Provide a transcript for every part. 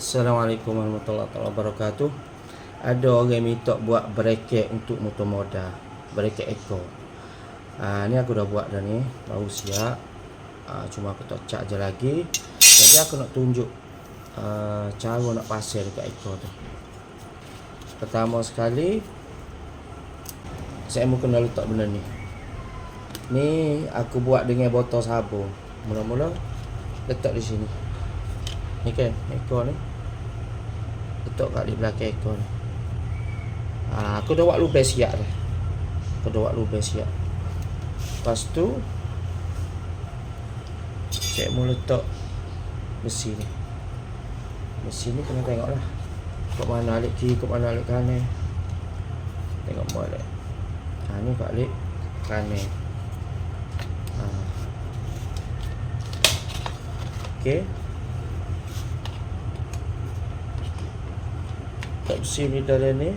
Assalamualaikum warahmatullahi wabarakatuh. Ada orang minta buat bracket untuk motor modal, bracket ekor. Ni aku dah buat dah ni, baru siap. Cuma aku tak cat je lagi. Jadi aku nak tunjuk cara nak pasang dekat ekor tu. Pertama sekali, saya mau kena letak benda ni. Ni aku buat dengan botol sabun. Mula-mula letak di sini. Ni kan ekor ni, letak kat di belakang ekor ni. Aku dah buat lubang siap dah. Lepas tu saya mau letak besi ni. Besi ni kena tengok lah kat mana alik kiri, kat mana alik kanan. Tengok balik. Ni kat alik kanan. Okey. Tak besi ni dalam ni.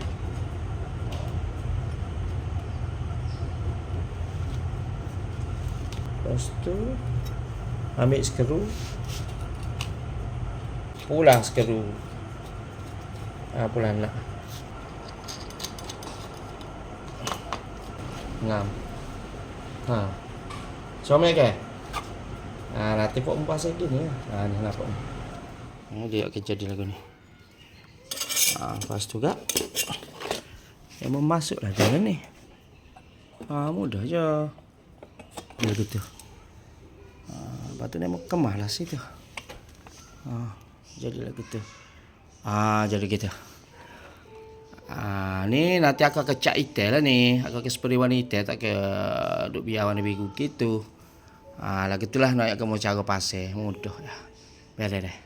Lepas tu ambil skru, pulang skru, pulang nak ngam. Comel kan? Nanti pok pasal gini ya. Ni nampak ni. Dia akan jadi lagu ni. Lepas tu kak, yang memasuklah dalam ni. Mudah je. Dia gitu. Lepas tu dia mau kemah lah situ. Jadilah gitu. Jadi gitu. Ni nanti aku akan cat hitam lah ni. Aku akan spray warna hitam, tak ke duk biar warna biru gitu. Lah gitulah nak aku mau cara pasang. Mudah ya. Biar deh.